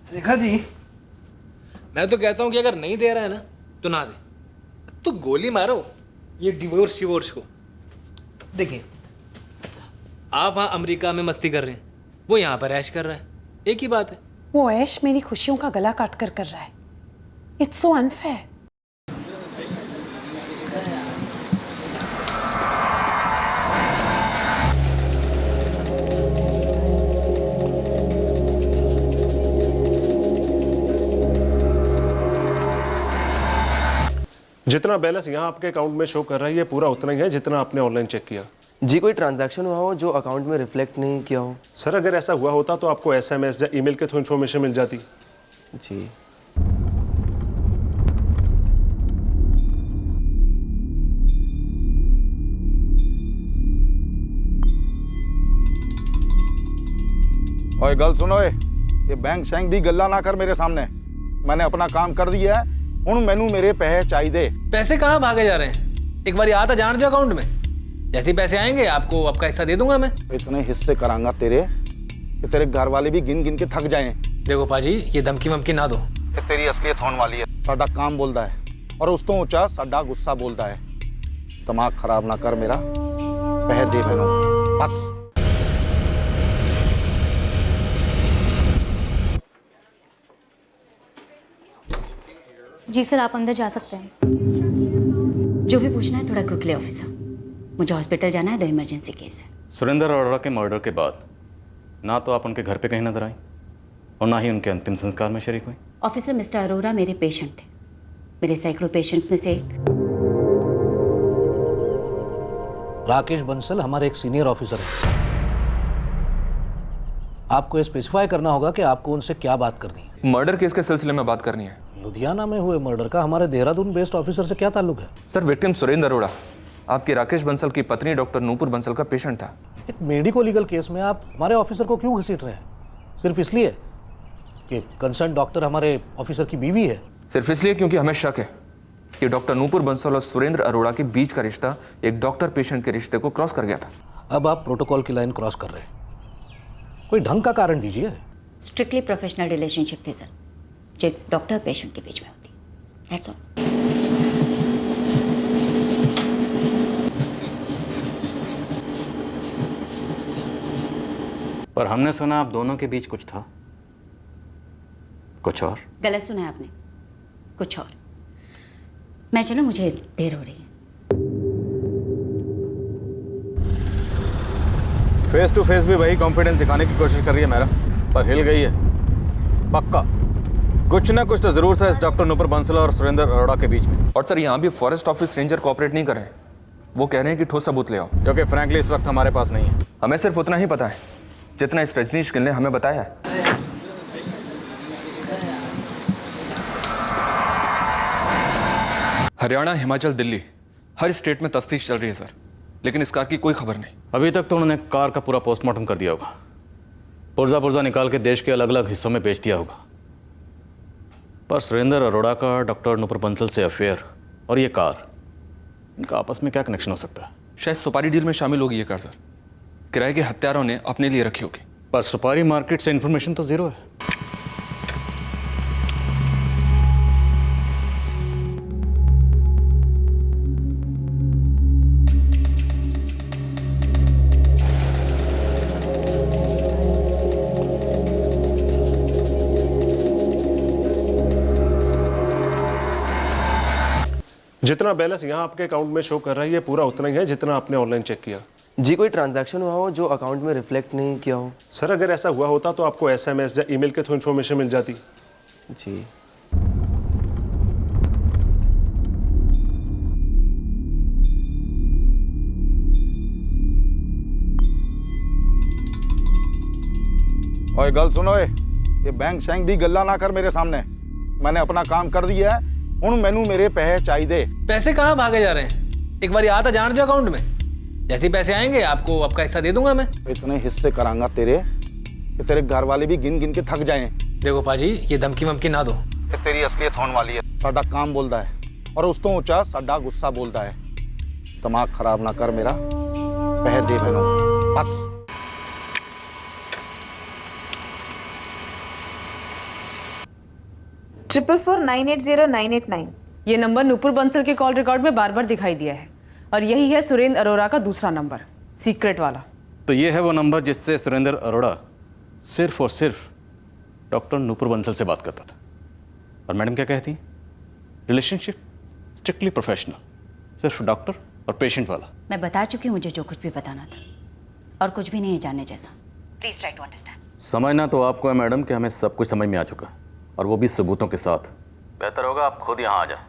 रेखा जी, मैं तो कहता हूँ कि अगर नहीं दे रहा है ना तो ना दे, तो गोली मारो ये डिवोर्स को। देखिए, आप वहाँ अमेरिका में मस्ती कर रहे हैं, वो यहाँ पर ऐश कर रहा है, एक ही बात है। वो ऐश मेरी खुशियों का गला काट कर रहा है। It's so unfair. जितना बैलेंस यहाँ आपके अकाउंट में शो कर रहा है ये पूरा उतना ही है जितना आपने ऑनलाइन चेक किया। जी कोई ट्रांजैक्शन हुआ हो जो अकाउंट में रिफ्लेक्ट नहीं किया हो? सर अगर ऐसा हुआ होता तो आपको एसएमएस या ईमेल के थ्रू इन्फॉर्मेशन मिल जाती। जी ओए गल सुनो, ये बैंक शैंक दी गल्ला ना कर मेरे सामने। मैंने अपना काम कर दिया है, हुण मैनू मेरे पैसे चाहिए। पैसे कहाँ भागे जा रहे हैं? एक बार आता जान दो अकाउंट में, जैसे ही पैसे आएंगे आपको आपका हिस्सा दे दूंगा मैं। इतने हिस्से करांगा तेरे कि तेरे घर वाले भी गिन गिन के थक जाए। देखो पाजी, ये धमकी वमकी ना दो। ये तेरी असलियत होने वाली है। साडा काम बोलता है और उस तो ऊंचा साडा गुस्सा बोलता है। दिमाग खराब ना कर मेरा, पैसे दे मैनू बस। जी सर, आप अंदर जा सकते हैं। जो भी पूछना है थोड़ा क्विकली ऑफिसर, मुझे हॉस्पिटल जाना है, 2 इमरजेंसी केस है। सुरेंद्र अरोड़ा के मर्डर के बाद ना तो आप उनके घर पे कहीं नजर आई और ना ही उनके अंतिम संस्कार में शरीक हुई। ऑफिसर, मिस्टर अरोड़ा मेरे पेशेंट थे, मेरे सैकड़ों पेशेंट्स में से एक। राकेश बंसल हमारे एक सीनियर ऑफिसर हैं। आपको स्पेसिफाई करना होगा कि आपको उनसे क्या बात करनी है। मर्डर केस के सिलसिले में बात करनी है। लुधियाना में हुए मर्डर का हमारे देहरादून बेस्ड ऑफिसर से क्या ताल्लुक है? सर, विक्टिम सुरेंद्र अरोड़ा आपकी राकेश बंसल की पत्नी डॉक्टर नूपुर बंसल का पेशेंट था। एक मेडिको लीगल केस में आप हमारे ऑफिसर को क्यों घसीट रहे हैं? सिर्फ इसलिए कि कंसर्न डॉक्टर हमारे ऑफिसर की बीवी है? सिर्फ इसलिए क्योंकि हमें शक है कि डॉक्टर नूपुर बंसल और सुरेंद्र अरोड़ा के बीच का रिश्ता एक डॉक्टर पेशेंट के रिश्ते को क्रॉस कर गया था। अब आप प्रोटोकॉल की लाइन क्रॉस कर रहे हैं, कोई ढंग का कारण दीजिए। स्ट्रिक्टली प्रोफेशनल रिलेशनशिप थी सर, जो एक डॉक्टर पेशेंट के बीच में होती। That's all. पर हमने सुना आप दोनों के बीच कुछ था, कुछ और। गलत सुना है आपने, कुछ और। मैं चलो, मुझे देर हो रही है। फेस टू फेस भी वही कॉन्फिडेंस दिखाने की कोशिश कर रही है मेरा, पर हिल गई है पक्का। कुछ ना कुछ तो जरूर था इस डॉक्टर नूपुर बंसल और सुरेंद्र अरोड़ा के बीच में। और सर, यहाँ भी फॉरेस्ट ऑफिस रेंजर कोऑपरेट नहीं कर रहे हैं। वो कह रहे हैं कि ठोस सबूत ले आओ, क्योंकि फ्रैंकली इस वक्त हमारे पास नहीं है। हमें सिर्फ उतना ही पता है जितना इस रजनीश गिल ने हमें बताया है। हरियाणा, हिमाचल, दिल्ली, हर स्टेट में तफ्तीश चल रही है सर, लेकिन इस कार की कोई खबर नहीं। अभी तक तो उन्होंने कार का पूरा पोस्टमार्टम कर दिया होगा, पुर्जा पुर्जा निकाल के देश के अलग अलग हिस्सों में बेच दिया होगा। पर सुरेंद्र अरोड़ा का डॉक्टर नूपुर बंसल से अफेयर और ये कार, इनका आपस में क्या कनेक्शन हो सकता है? शायद सुपारी डील में शामिल होगी ये कार सर। किराए के हत्यारों ने अपने लिए रखी होगी। पर सुपारी मार्केट से इंफॉर्मेशन तो जीरो है। जितना बैलेंस यहाँ आपके अकाउंट में शो कर रहा है ये पूरा उतना ही है जितना आपने ऑनलाइन चेक किया। जी कोई ट्रांजैक्शन हुआ हो जो अकाउंट में रिफ्लेक्ट नहीं किया हो? सर अगर ऐसा हुआ होता तो आपको एसएमएस या ईमेल के थ्रू इन्फॉर्मेशन मिल जाती। जी ओए गल सुनो, ये बैंक शैंक दी गल्ला ना कर मेरे सामने। मैंने अपना काम कर दिया है, हुण मैनू मेरे पैसे चाहिए। पैसे कहाँ भागे जा रहे हैं? एक बार आता जान दो अकाउंट में, जैसे ही पैसे आएंगे आपको आपका हिस्सा दे दूंगा मैं। इतने हिस्से करांगा तेरे कि तेरे घर वाले भी गिन गिन के थक जाए। देखो पाजी, ये धमकी वमकी ना दो। ये तेरी असलियत होने वाली है। साडा काम बोलता है और उस तो ऊंचा साडा गुस्सा बोलता है। दिमाग खराब ना कर मेरा, पैसे दे मैनू बस। 444980989। ये नंबर नूपुर बंसल के कॉल रिकॉर्ड में बार बार दिखाई दिया है और यही है सुरेंद्र अरोरा का दूसरा नंबर, सीक्रेट वाला। तो ये है वो नंबर जिससे सुरेंद्र अरोड़ा सिर्फ और सिर्फ डॉक्टर नूपुर बंसल से बात करता था। और मैडम क्या कहती हैं? रिलेशनशिप स्ट्रिक्टली प्रोफेशनल, सिर्फ डॉक्टर और पेशेंट वाला। मैं बता चुकी हूँ मुझे जो कुछ भी बताना था, और कुछ भी नहीं है जानने जैसा। Please try to understand. समझना तो आपको है मैडम कि हमें सब कुछ समझ में आ चुका है, और वो भी सबूतों के साथ। बेहतर होगा आप खुद यहाँ आ जाएं,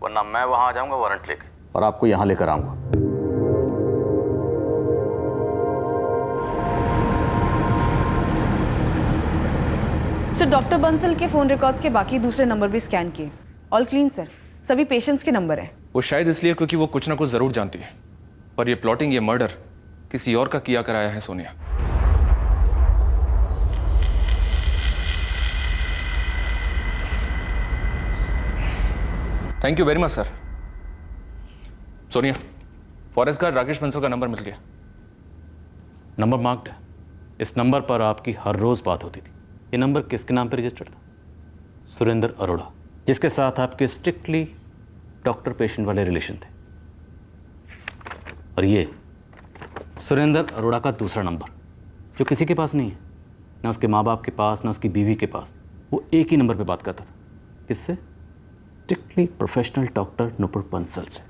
वरना मैं वहाँ आ जाऊँगा वारंट लेके, और आपको यहाँ लेकर आऊँगा। सर, डॉक्टर बंसल के फोन रिकॉर्ड्स के बाकी दूसरे नंबर भी स्कैन किए, ऑल क्लीन सर। सभी पेशेंट्स के नंबर हैं। वो शायद इसलिए क्योंकि वो कुछ ना कुछ जरूर जानती है, पर ये प्लॉटिंग, ये मर्डर किसी और का किया कराया है Sonia. Thank you very much sir. Sonia, forest guard Rakesh Bansal का नंबर मिल गया। नंबर मार्क्ड है। इस नंबर पर आपकी हर रोज़ बात होती थी। ये नंबर किसके नाम पर रजिस्टर्ड था? सुरेंद्र अरोड़ा, जिसके साथ आपके स्ट्रिक्टली डॉक्टर पेशेंट वाले रिलेशन थे। और ये सुरेंद्र अरोड़ा का दूसरा नंबर, जो किसी के पास नहीं है, ना उसके माँ बाप के पास, ना उसकी बीवी के पास। वो एक ही नंबर पे बात करता था। किससे? Strictly professional doctor Nupur Bansal से।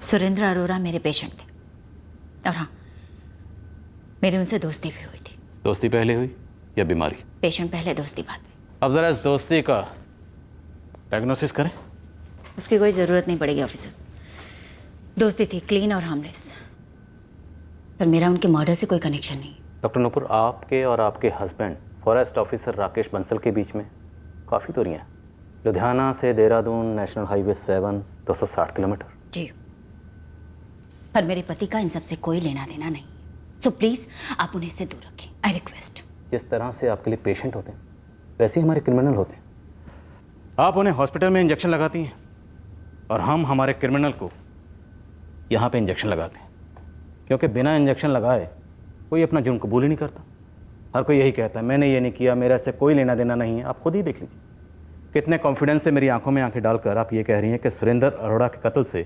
सुरेंद्र अरोड़ा मेरे पेशेंट थे, और हाँ, मेरी उनसे दोस्ती भी हुई थी। दोस्ती पहले हुई या बीमारी? पेशेंट पहले, दोस्ती बाद में। अब ज़रा इस दोस्ती का डायग्नोसिस करें। उसकी कोई ज़रूरत नहीं पड़ेगी ऑफिसर। दोस्ती थी क्लीन और हार्मलेस, पर मेरा उनके मर्डर से कोई कनेक्शन नहीं। डॉक्टर नूपुर, आपके और आपके husband forest officer Rakesh Bansal के बीच में काफ़ी दूरियां हैं। लुधियाना से देहरादून नेशनल हाईवे 7 260 किलोमीटर। जी, पर मेरे पति का इन सब से कोई लेना देना नहीं, सो प्लीज आप उन्हें इससे दूर रखें, आई रिक्वेस्ट। जिस तरह से आपके लिए पेशेंट होते हैं, वैसे ही हमारे क्रिमिनल होते हैं। आप उन्हें हॉस्पिटल में इंजेक्शन लगाती हैं, और हम हमारे क्रिमिनल को यहाँ पे इंजेक्शन लगाते हैं, क्योंकि बिना इंजेक्शन लगाए कोई अपना जुर्म कबूल ही नहीं करता। हर कोई यही कहता है, मैंने ये नहीं किया, मेरा इससे कोई लेना देना नहीं है। आप खुद ही देख लीजिए कितने कॉन्फिडेंस से मेरी आंखों में आंखें डालकर आप ये कह रही हैं कि सुरेंद्र अरोड़ा के कत्ल से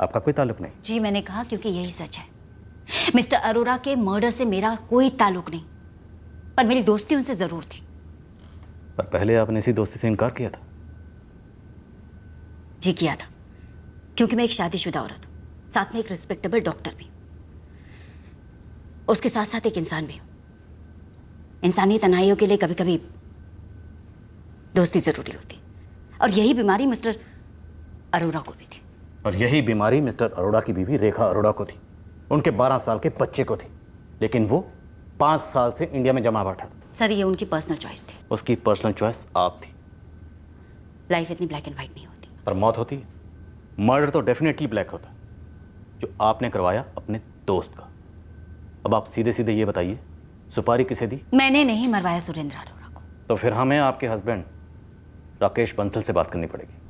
आपका कोई ताल्लुक नहीं। जी मैंने कहा क्योंकि यही सच है। मिस्टर अरोड़ा के मर्डर से मेरा कोई ताल्लुक नहीं, पर मेरी दोस्ती उनसे जरूर थी। पर पहले आपने इसी दोस्ती से इनकार किया था। जी किया था, क्योंकि मैं एक शादीशुदा औरत हूँ, साथ में एक रिस्पेक्टेबल डॉक्टर भी, उसके साथ साथ एक इंसान भी हूँ। इंसानी तन्हाइयों के लिए कभी कभी दोस्ती जरूरी होती, और यही बीमारी मिस्टर अरोड़ा को भी थी। और यही बीमारी मिस्टर अरोड़ा की बीवी रेखा अरोड़ा को थी। उनके 12 साल के बच्चे को थी, लेकिन वो 5 साल से इंडिया में जमा बैठा था। सर, ये उनकी पर्सनल चॉइस थी। उसकी पर्सनल चॉइस आप थी। लाइफ इतनी ब्लैक एंड व्हाइट नहीं होती। पर मौत होती है, मर्डर तो डेफिनेटली ब्लैक होता है, जो आपने करवाया अपने दोस्त का। अब आप सीधे सीधे ये बताइए, सुपारी किसे दी? मैंने नहीं मरवाया सुरेंद्र अरोड़ा को। तो फिर हमें आपके हस्बैंड राकेश बंसल से बात करनी पड़ेगी।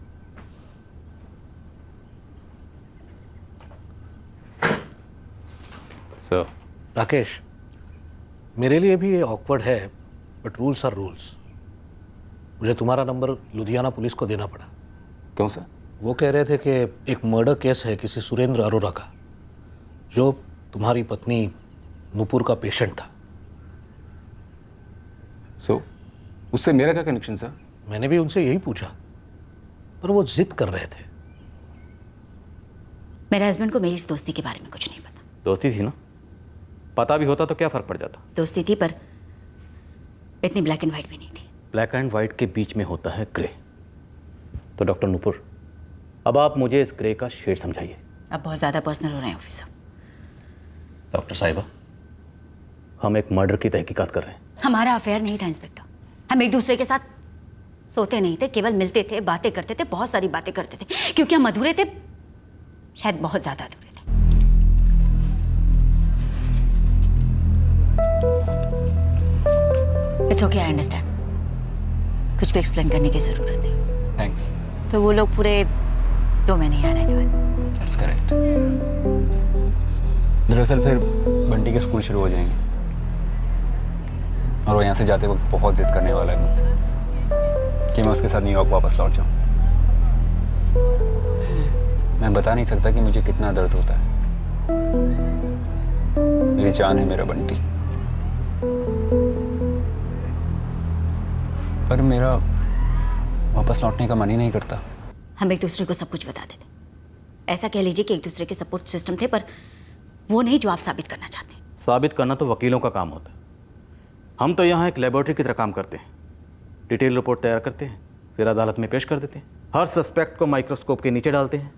सर। राकेश, मेरे लिए भी ये ऑकवर्ड है, बट रूल्स आर रूल्स। मुझे तुम्हारा नंबर लुधियाना पुलिस को देना पड़ा। क्यों सर? वो कह रहे थे कि एक मर्डर केस है किसी सुरेंद्र अरोड़ा का, जो तुम्हारी पत्नी नूपुर का पेशेंट था। सो उससे मेरा क्या कनेक्शन सर? मैंने भी उनसे यही पूछा, पर वो जिद कर रहे थे। मेरे हस्बैंड को मेरी इस दोस्ती के बारे में कुछ नहीं पता। दोस्ती थी ना, पता भी होता तो क्या फर्क पड़ जाता? दोस्ती थी, पर इतनी ब्लैक एंड व्हाइट भी नहीं थी। ब्लैक एंड व्हाइट के बीच में होता है ग्रे। तो डॉक्टर नूपुर, अब आप मुझे इस ग्रे का शेड समझाइए। अब बहुत ज़्यादा पर्सनल हो रहे हैं ऑफिसर। डॉक्टर साहिबा, हम एक मर्डर की तहकीकात कर रहे हैं। हमारा अफेयर नहीं था इंस्पेक्टर। हम एक दूसरे के साथ सोते नहीं थे, केवल मिलते थे, बातें करते थे, बहुत सारी बातें करते थे, क्योंकि हम अधूरे थे, शायद बहुत ज़्यादा अधूरे थे। It's okay, I understand. कुछ भी एक्सप्लेन करने की ज़रूरत है। थैंक्स। तो वो लोग पूरे 2 महीने यहाँ रहने वाले। That's correct. दरअसल फिर बंटी के स्कूल शुरू हो जाएंगे और वो यहाँ से जाते वक्त बहुत जिद करने वाला है मुझसे कि मैं उसके साथ न्यूयॉर्क वापस लौट जाऊँ। मैं बता नहीं सकता कि मुझे कितना दर्द होता है। मेरी जान है मेरा बंटी, पर मेरा वापस लौटने का मन ही नहीं करता। हम एक दूसरे को सब कुछ बता देते, ऐसा कह लीजिए कि एक दूसरे के सपोर्ट सिस्टम थे, पर वो नहीं जो आप साबित करना चाहते। साबित करना तो वकीलों का काम होता है। हम तो यहाँ एक लेबोरेटरी की तरह काम करते हैं। डिटेल रिपोर्ट तैयार करते हैं, फिर अदालत में पेश कर देते हैं। हर सस्पेक्ट को माइक्रोस्कोप के नीचे डालते हैं,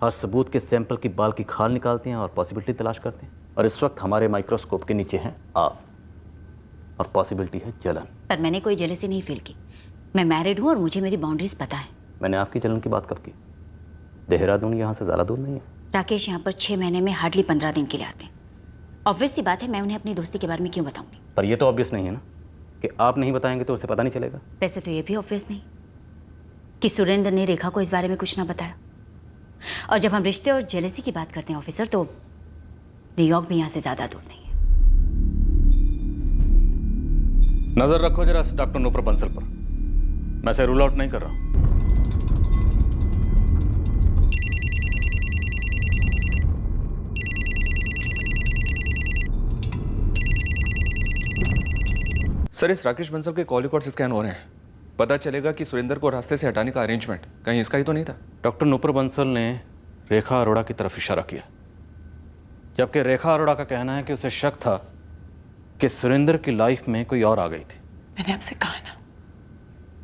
हर सबूत के सैंपल की बाल की खाल निकालते हैं और पॉसिबिलिटी तलाश करते हैं। और इस वक्त हमारे माइक्रोस्कोप के नीचे है आप और पॉसिबिलिटी है जलन। पर मैंने कोई जेलसी नहीं फील की। मैं मैरिड हूँ और मुझे मेरी बाउंड्रीज पता है। मैंने आपकी जलन की बात कब की? देहरादून यहाँ से ज़्यादा दूर नहीं है। राकेश यहाँ पर 6 महीने में हार्डली 15 दिन के लिए आते हैं। ऑब्वियस सी बात है, मैं उन्हें अपनी दोस्ती के बारे में क्यों बताऊंगी? पर ये तो ऑब्वियस नहीं है ना कि आप नहीं बताएंगे तो उसे पता नहीं चलेगा। वैसे तो ये भी ऑब्वियस नहीं कि सुरेंद्र ने रेखा को इस बारे में कुछ ना बताया। और जब हम रिश्ते और जेलेसी की बात करते हैं ऑफिसर, तो न्यूयॉर्क भी यहाँ से ज़्यादा दूर नहीं है। नजर रखो जरा डॉक्टर नूपुर बंसल पर। मैं इसे रूल आउट नहीं कर रहा हूं। सर, इस राकेश बंसल के कॉल रिकॉर्ड्स स्कैन हो रहे हैं। पता चलेगा कि सुरेंद्र को रास्ते से हटाने का अरेंजमेंट कहीं इसका ही तो नहीं था। डॉक्टर नूपुर बंसल ने रेखा अरोड़ा की तरफ इशारा किया, जबकि रेखा अरोड़ा का कहना है कि उसे शक था कि सुरेंद्र की लाइफ में कोई और आ गई थी। मैंने आपसे कहा ना,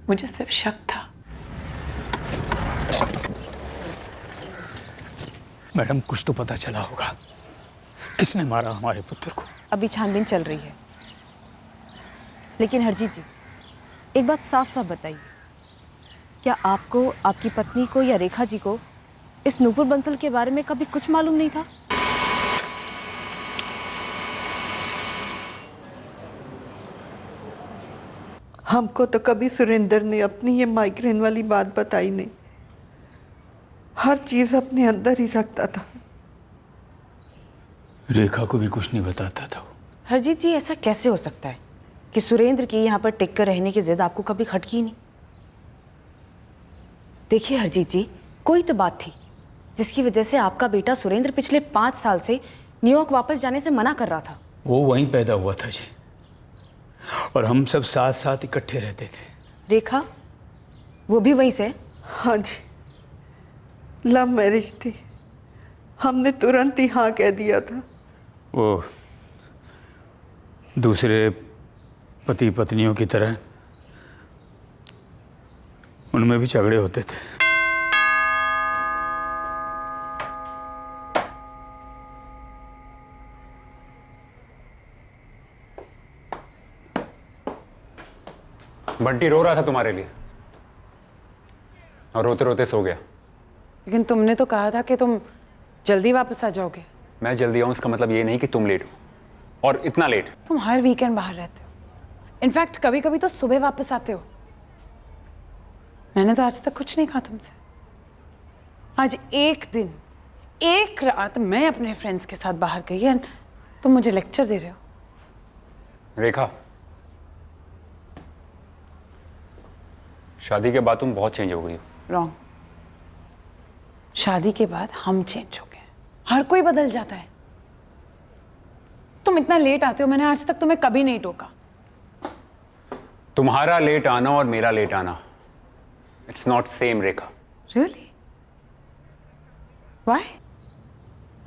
मुझे सिर्फ शक था। मैडम, कुछ तो पता चला होगा, किसने मारा हमारे पुत्र को? अभी छानबीन चल रही है, लेकिन हरजीत जी एक बात साफ साफ बताइए, क्या आपको, आपकी पत्नी को या रेखा जी को इस नूपुर बंसल के बारे में कभी कुछ मालूम नहीं था? हमको तो कभी सुरेंद्र ने अपनी ये माइग्रेन वाली बात बताई नहीं। हर चीज अपने अंदर ही रखता था। रेखा को भी कुछ नहीं बताता था। हरजीत जी, ऐसा कैसे हो सकता है कि सुरेंद्र की यहाँ पर टिक कर रहने की जिद आपको कभी खटकी ही नहीं? देखिए हरजीत जी, कोई तो बात थी जिसकी वजह से आपका बेटा सुरेंद्र पिछले 5 साल से न्यूयॉर्क वापस जाने से मना कर रहा था। वो वहीं पैदा हुआ था जी, और हम सब साथ साथ इकट्ठे रहते थे। रेखा, वो भी वहीं से? हाँ जी, लव मैरिज थी। हमने तुरंत ही हाँ कह दिया था। वो दूसरे पति पत्नियों की तरह उनमें भी झगड़े होते थे। बंटी रो रहा था तुम्हारे लिए और रोते रोते सो गया। लेकिन तुमने तो कहा था कि तुम जल्दी वापस आ जाओगे। मैं जल्दी आऊं इसका मतलब ये नहीं कि तुम लेट हो, और इतना लेट। तुम हर वीकेंड बाहर रहते हो, इनफैक्ट कभी कभी तो सुबह वापस आते हो। मैंने तो आज तक कुछ नहीं कहा तुमसे। आज एक दिन, एक रात मैं अपने फ्रेंड्स के साथ बाहर गई है, तुम मुझे लेक्चर दे रहे हो। रेखा, शादी के बाद तुम बहुत चेंज हो गई हो। रॉन्ग। शादी के बाद हम चेंज हो गए। हर कोई बदल जाता है। तुम इतना लेट आते हो, मैंने आज तक तुम्हें कभी नहीं टोका। तुम्हारा लेट आना और मेरा लेट आना, it's not same Rekha. Really? Why?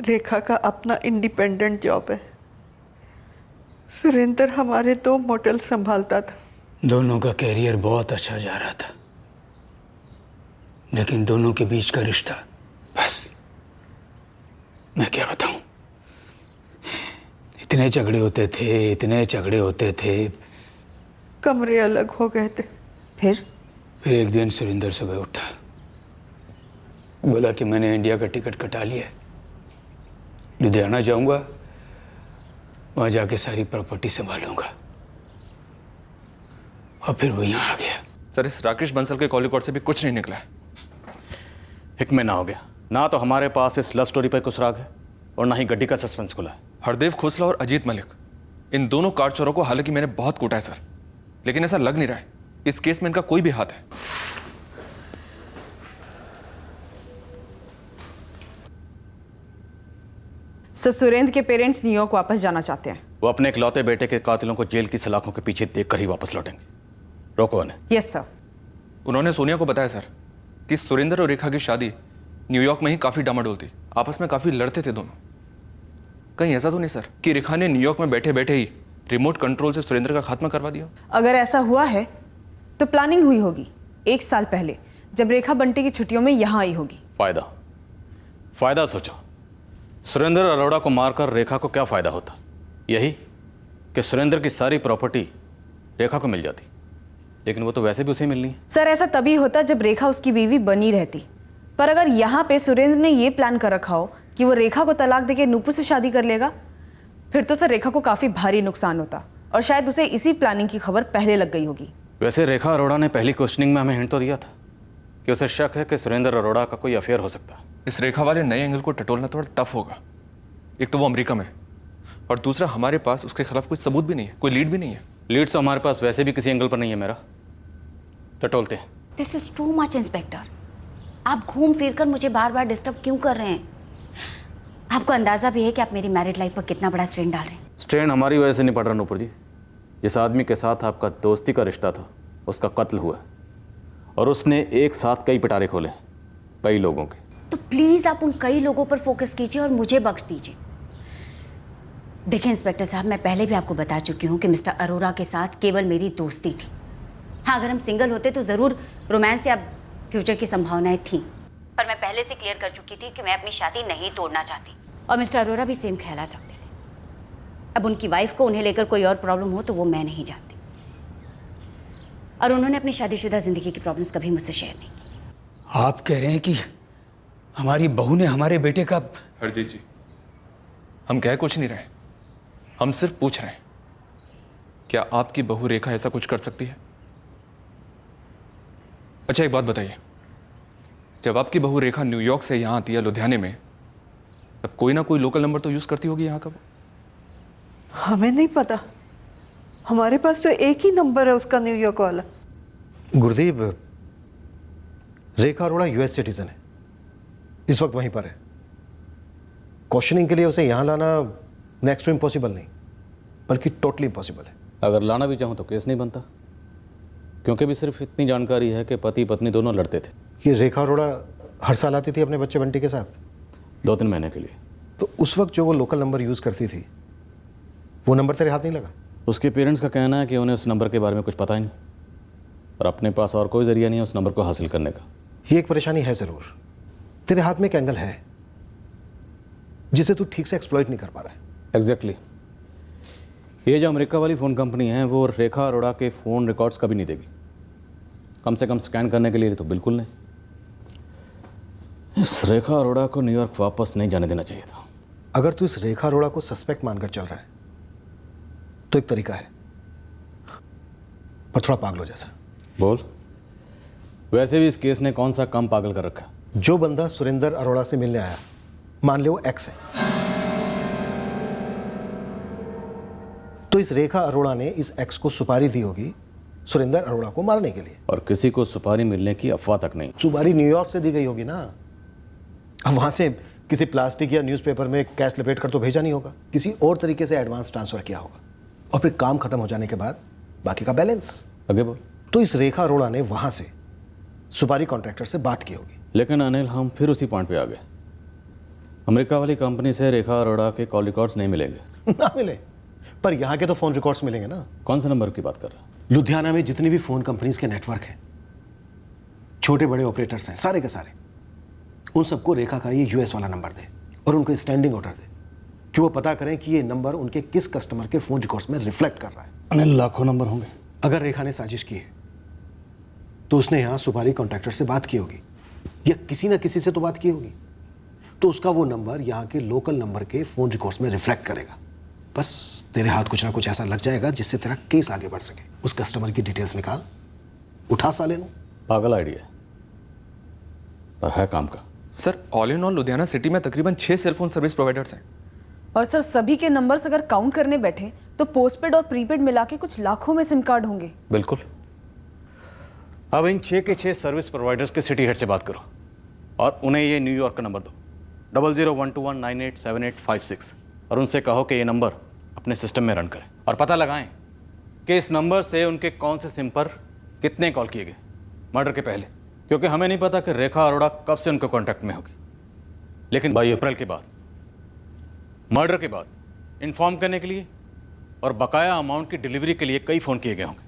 Rekha का अपना इंडिपेंडेंट जॉब है। सुरेंद्र हमारे 2 मोटल संभालता था। दोनों का कैरियर बहुत अच्छा जा रहा था, लेकिन दोनों के बीच का रिश्ता, बस मैं क्या बताऊं, इतने झगड़े होते थे, इतने झगड़े होते थे। कमरे अलग हो गए थे। फिर एक दिन सुरेंद्र सुबह उठा, बोला कि मैंने इंडिया का टिकट कटा लिया है, लुधियाना जाऊंगा, वहां जाके सारी प्रॉपर्टी संभालूंगा। और फिर वो यहाँ आ गया। सर, इस राकेश बंसल के कॉल रिकॉर्ड से भी कुछ नहीं निकला है। 1 महीना हो गया, ना तो हमारे पास इस लव स्टोरी पर कुछ राग है और ना ही गड्डी का सस्पेंस खुला है। हरदेव खोसला और अजीत मलिक, इन दोनों कार चोरों को हालांकि मैंने बहुत कूटा है सर, लेकिन ऐसा लग नहीं रहा है इस केस में इनका कोई भी हाथ है। सर, सुरेंद्र के पेरेंट्स न्यूयॉर्क वापस जाना चाहते हैं। वो अपने इकलौते बेटे के कातिलों को जेल की सलाखों के पीछे देखकर ही वापस लौटेंगे। रोको उन्हें। Yes sir. उन्होंने सोनिया को बताया सर कि सुरेंद्र और रेखा की शादी न्यूयॉर्क में ही काफी डामाडोल थी, आपस में काफी लड़ते थे दोनों। कहीं ऐसा तो नहीं सर कि रेखा ने न्यूयॉर्क में बैठे बैठे ही रिमोट कंट्रोल से सुरेंद्र का खात्मा करवा दिया? अगर ऐसा हुआ है तो प्लानिंग हुई होगी 1 साल पहले, जब रेखा बंटी की छुट्टियों में यहाँ आई होगी। फायदा सोचो। सुरेंद्र अरोड़ा को मारकर रेखा को क्या फायदा होता? यही कि सुरेंद्र की सारी प्रॉपर्टी रेखा को मिल जाती, लेकिन वो तो वैसे भी उसे मिलनी है। सर, ऐसा तभी होता जब रेखा उसकी बीवी बनी रहती। पर अगर यहाँ पे सुरेंद्र ने ये प्लान कर रखा हो कि वो रेखा को तलाक देके नूपुर से शादी कर लेगा, फिर तो सर रेखा को काफी भारी नुकसान होता और शायद उसे इसी प्लानिंग की खबर पहले लग गई होगी। वैसे रेखा अरोड़ा ने पहली क्वेश्चनिंग में हमें हिंट तो दिया था कि उसे शक है कि सुरेंद्र अरोड़ा का कोई अफेयर हो सकता है। इस रेखा वाले नए एंगल को टटोलना थोड़ा टफ होगा। एक तो वो अमेरिका में, और दूसरा हमारे पास उसके खिलाफ कोई सबूत भी नहीं है, कोई लीड भी नहीं है। लीड्स तो हमारे पास वैसे भी किसी एंगल पर नहीं है मेरा, टटोलते हैं। This is too much inspector. आप घूम फिर कर मुझे बार बार डिस्टर्ब क्यों कर रहे हैं? आपको अंदाजा भी है कि आप मेरी मैरिड लाइफ पर कितना बड़ा स्ट्रेन डाल रहे हैं। स्ट्रेन हमारी वजह से नहीं पड़ रहा नूपुर जी। जिस आदमी के साथ आपका दोस्ती का रिश्ता था उसका कत्ल हुआ है और उसने एक साथ कई पिटारे खोले, कई लोगों के। तो प्लीज आप उन कई लोगों पर फोकस कीजिए और मुझे बख्श दीजिए। देखिए इंस्पेक्टर साहब, मैं पहले भी आपको बता चुकी हूँ कि मिस्टर अरोड़ा के साथ केवल मेरी दोस्ती थी। हाँ, अगर हम सिंगल होते तो ज़रूर रोमांस या फ्यूचर की संभावनाएं थीं, पर मैं पहले से क्लियर कर चुकी थी कि मैं अपनी शादी नहीं तोड़ना चाहती, और मिस्टर अरोड़ा भी सेम ख्यालात रखते थे। अब उनकी वाइफ को उन्हें लेकर कोई और प्रॉब्लम हो तो वो मैं नहीं जानती, और उन्होंने अपनी शादीशुदा ज़िंदगी की प्रॉब्लम्स कभी मुझसे शेयर नहीं की। आप कह रहे हैं कि हमारी बहू ने हमारे बेटे का... हरजीत जी, हम कह कुछ नहीं रहे, हम सिर्फ पूछ रहे हैं, क्या आपकी बहू रेखा ऐसा कुछ कर सकती है? अच्छा, एक बात बताइए, जब आपकी बहू रेखा न्यूयॉर्क से यहाँ आती है लुधियाने में, तब कोई ना कोई लोकल नंबर तो यूज करती होगी यहाँ का? हमें नहीं पता, हमारे पास तो एक ही नंबर है उसका, न्यूयॉर्क वाला। गुरदीप, रेखा अरोड़ा यूएस सिटीजन है, इस वक्त वहीं पर है। क्वेश्चनिंग के लिए उसे यहां लाना नेक्स्ट टू इम्पॉसिबल नहीं, बल्कि टोटली इम्पॉसिबल है। अगर लाना भी चाहूँ तो केस नहीं बनता, क्योंकि भी सिर्फ इतनी जानकारी है कि पति पत्नी दोनों लड़ते थे। ये रेखा अरोड़ा हर साल आती थी अपने बच्चे बंटी के साथ 2-3 महीने के लिए। तो उस वक्त जो वो लोकल नंबर यूज़ करती थी, वो नंबर तेरे हाथ नहीं लगा? उसके पेरेंट्स का कहना है कि उन्हें उस नंबर के बारे में कुछ पता ही नहीं, और अपने पास और कोई जरिया नहीं है उस नंबर को हासिल करने का। ये एक परेशानी है ज़रूर। तेरे हाथ में एक एंगल है जिसे तू ठीक से एक्सप्लॉइट नहीं कर पा रहा है। एग्जैक्टली। ये जो अमेरिका वाली फ़ोन कंपनी है वो रेखा अरोड़ा के फ़ोन रिकॉर्ड्स कभी नहीं देगी, कम से कम स्कैन करने के लिए तो बिल्कुल नहीं। इस रेखा अरोड़ा को न्यूयॉर्क वापस नहीं जाने देना चाहिए था। अगर तू इस रेखा अरोड़ा को सस्पेक्ट मानकर चल रहा है तो एक तरीका है, पर थोड़ा पागलों जैसा। बोल। वैसे भी इस केस ने कौन सा कम पागल कर रखा? जो बंदा सुरेंद्र अरोड़ा से मिलने आया, मान ले वो एक्स है, तो इस रेखा अरोड़ा ने इस एक्स को सुपारी दी होगी सुरेंद्र अरोड़ा को मारने के लिए। और किसी को सुपारी मिलने की अफवाह तक नहीं। सुपारी न्यूयॉर्क से दी गई होगी ना, अब वहां से किसी प्लास्टिक या न्यूज़पेपर में कैश लपेट कर तो भेजा नहीं होगा, किसी और तरीके से एडवांस ट्रांसफर किया होगा, और फिर काम खत्म हो जाने के बाद बाकी का बैलेंस। आगे बोल। तो इस रेखा अरोड़ा ने वहां से सुपारी कॉन्ट्रैक्टर से बात की होगी। लेकिन अनिल, हम फिर उसी पॉइंट पे आ गए। अमेरिका वाली कंपनी से रेखा अरोड़ा के कॉल रिकॉर्ड्स नहीं मिलेंगे। ना मिले, पर यहाँ के तो फोन रिकॉर्ड्स मिलेंगे ना। कौन से नंबर की बात कर रहा है? लुधियाना में जितनी भी फोन कंपनीज के नेटवर्क हैं, छोटे बड़े ऑपरेटर्स हैं, सारे के सारे, उन सबको रेखा का ये यूएस वाला नंबर दे और उनको स्टैंडिंग ऑर्डर दे कि वो पता करें कि ये नंबर उनके किस कस्टमर के फोन रिकॉर्ड्स में रिफ्लेक्ट कर रहा है। अनिल, लाखों नंबर होंगे। अगर रेखा ने साजिश की है तो उसने यहाँ सुपारी कॉन्ट्रैक्टर से बात की होगी या किसी ना किसी से तो बात की होगी, तो उसका वो नंबर यहाँ के लोकल नंबर के फोन रिकॉर्ड्स में रिफ्लेक्ट करेगा। बस तेरे हाथ कुछ ना कुछ ऐसा लग जाएगा जिससे तेरा केस आगे बढ़ सके। उस कस्टमर की डिटेल्स निकाल, उठा साले नु। पागल आइडिया, पर है काम का। Sir all in all Ludhiana city में तकरीबन 6 सेलफोन सर्विस प्रोवाइडर्स हैं। और सर सभी के नंबर्स अगर काउंट करने बैठे तो पोस्टपेड और प्रीपेड मिला के कुछ लाखों में सिम कार्ड होंगे। बिल्कुल। अब इन 6 के 6 सर्विस प्रोवाइडर्स के सिटी हेड से बात करो और उन्हें ये न्यूयॉर्क का नंबर दो 0012198785 और उनसे कहो कि ये नंबर अपने सिस्टम में रन करें और पता लगाएं कि इस नंबर से उनके कौन से सिम पर कितने कॉल किए गए मर्डर के पहले, क्योंकि हमें नहीं पता कि रेखा अरोड़ा कब से उनके कांटेक्ट में होगी, लेकिन 22 अप्रैल के बाद, मर्डर के बाद इन्फॉर्म करने के लिए और बकाया अमाउंट की डिलीवरी के लिए कई फ़ोन किए गए होंगे,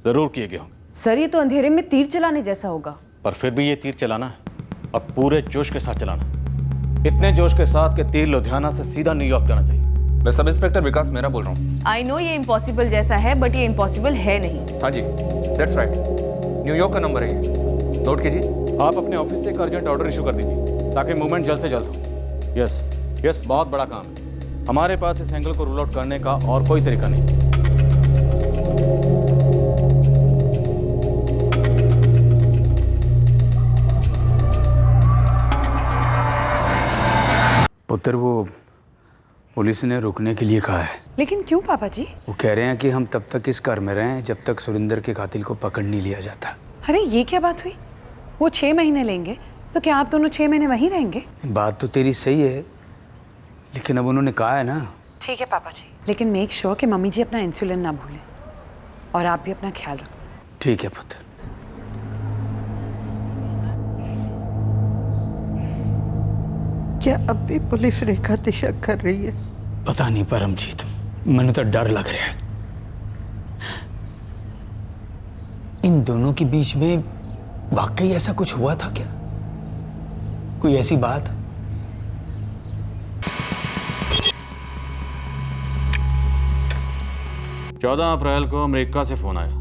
ज़रूर किए गए होंगे। सर ये तो अंधेरे में तीर चलाने जैसा होगा। पर फिर भी ये तीर चलाना है और पूरे जोश के साथ चलाना है, इतने जोश के साथ कि तीर लुधियाना से सीधा न्यूयॉर्क जाना चाहिए। मैं सब इंस्पेक्टर विकास मेहरा बोल रहा हूँ। आई नो ये इम्पॉसिबल जैसा है, बट ये इम्पॉसिबल है नहीं। हाँ जी, दैट्स राइट, न्यूयॉर्क का नंबर है ये, नोट कीजिए। आप अपने ऑफिस से एक अर्जेंट ऑर्डर इशू कर दीजिए ताकि मूवमेंट जल्द से जल्द हो। यस यस, बहुत बड़ा काम है, हमारे पास इस एंगल को रूल आउट करने का और कोई तरीका नहीं। पुत्र, वो पुलिस ने रुकने के लिए कहा है। लेकिन क्यों पापा जी? वो कह रहे हैं कि हम तब तक इस घर में रहें जब तक सुरेंद्र के कातिल को पकड़ नहीं लिया जाता। अरे ये क्या बात हुई? वो 6 महीने लेंगे तो क्या आप दोनों 6 महीने वहीं रहेंगे? बात तो तेरी सही है, लेकिन अब उन्होंने कहा है ना। ठीक है पापा जी, लेकिन मेक श्योर कि मम्मी जी अपना इंसुलिन ना भूलें और आप भी अपना ख्याल रखो। ठीक है पुत्र। क्या अब भी पुलिस रेखा पे शक कर रही है? पता नहीं परमजीत, मैंने तो डर लग रहा है। इन दोनों के बीच में वाकई ऐसा कुछ हुआ था क्या? कोई ऐसी बात? चौदह अप्रैल को अमेरिका से फोन आया,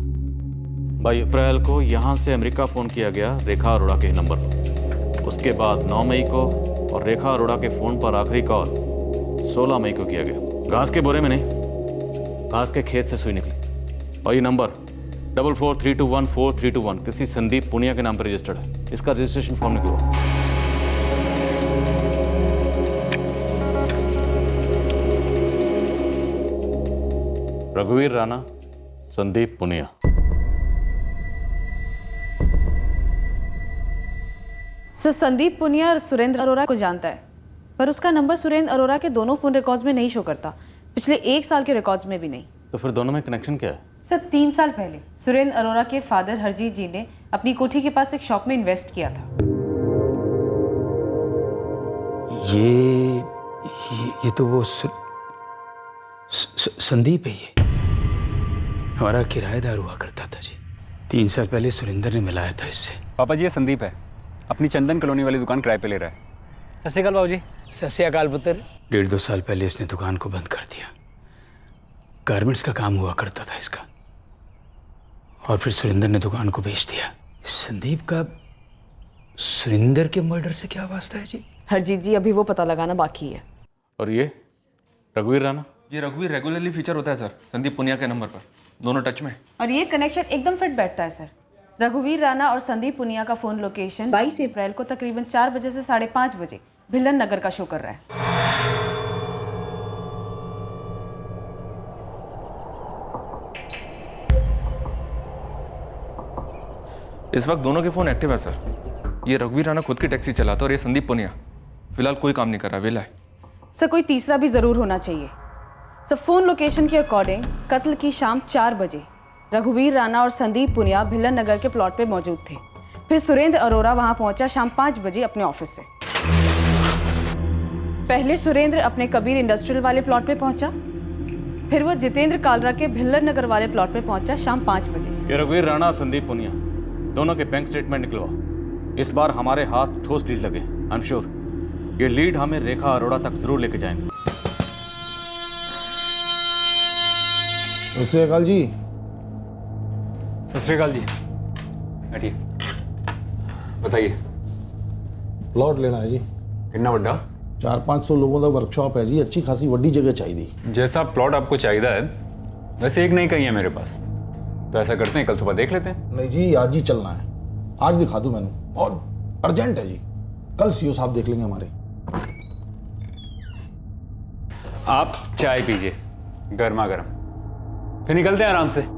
22 अप्रैल को यहां से अमेरिका फोन किया गया रेखा अरोड़ा के नंबर पर। उसके बाद 9 मई को और रेखा अरोड़ा के फोन पर आखिरी कॉल 16 मई को किया गया। घास के बोरे में नहीं, घास के खेत से सुई निकली। और ये नंबर 44321431 किसी संदीप पुनिया के नाम पर रजिस्टर्ड है। इसका रजिस्ट्रेशन फॉर्म निकलवा। रघुवीर राणा, संदीप पुनिया। सर संदीप पुनिया और सुरेंद्र अरोड़ा को जानता है, पर उसका नंबर सुरेंद्र अरोड़ा के दोनों फोन रिकॉर्ड्स में नहीं शो करता, पिछले 1 साल के रिकॉर्ड्स में भी नहीं। तो फिर दोनों में कनेक्शन क्या है? सर 3 साल पहले सुरेंद्र अरोड़ा के फादर हरजीत जी ने अपनी कोठी के पास एक शॉप में इन्वेस्ट किया था। ये तो वो संदीप है। ये हमारा किराएदार हुआ करता था जी। 3 साल पहले सुरेंद्र ने मिलाया था इससे। पापा जी, ये संदीप है, अपनी चंदन कॉलोनी वाली दुकान किराए पे ले रहा है। सत श्री अकाल बाबू जी। सत श्री अकाल पुत्र। 1.5-2 साल पहले इसने दुकान को बंद कर दिया। गारमेंट्स का काम हुआ करता था इसका, और फिर सुरेंद्र ने दुकान को बेच दिया। संदीप का सुरेंद्र के मर्डर से क्या वास्ता है जी? हरजीत जी अभी वो पता लगाना बाकी है। और ये रघुवीर राणा? ये रघुवीर रेगुलरली फीचर होता है सर संदीप पुनिया के नंबर पर, दोनों टच में। और ये कनेक्शन एकदम फिट बैठता है सर। रघुवीर राणा और संदीप पुनिया का फोन लोकेशन 22 अप्रैल को तकरीबन 4 बजे से 5:30 बजे भिल्लन नगर का शो कर रहा है। इस वक्त दोनों के फोन एक्टिव है सर। ये रघुवीर राणा खुद की टैक्सी चलाता और ये संदीप पुनिया फिलहाल कोई काम नहीं कर रहा, वेला है। सर कोई तीसरा भी जरूर होना चाहिए। सर फोन लोकेशन के अकॉर्डिंग कत्ल की शाम 4 बजे रघुवीर राणा और संदीप पुनिया भिल्लन नगर के प्लॉट पे मौजूद थे। फिर सुरेंद्र अरोड़ा वहां पहुंचा शाम 5 बजे अपने ऑफिस से। पहले सुरेंद्र अपने कबीर इंडस्ट्रियल वाले प्लॉट पे पहुंचा, फिर वो जितेंद्र कालरा के भिल्लन नगर वाले प्लॉट पे पहुंचा शाम 5 बजे। ये रघुवीर राणा और संदीप पुनिया दोनों के बैंक स्टेटमेंट निकलवा। इस बार हमारे हाथ ठोस लीड लगे। आई एम श्योर ये लीड हमें रेखा अरोड़ा तक जरूर लेके जाएंगे। सत श्री अकाल जी। सत श्री अकाल जी। बैठिए, बताइए। प्लॉट लेना है जी। कितना बड़ा? 400-500 लोगों का वर्कशॉप है जी, अच्छी खासी वड्डी जगह चाहिए। जैसा प्लॉट आपको चाहिए है वैसे एक नहीं कहीं है मेरे पास, तो ऐसा करते हैं कल सुबह देख लेते हैं। नहीं जी, आज ही चलना है। आज दिखा दूं मैंने, बहुत अर्जेंट है जी। कल सीओ साहब देख लेंगे हमारे। आप चाय पीजिए गर्मा गर्म, फिर निकलते हैं आराम से।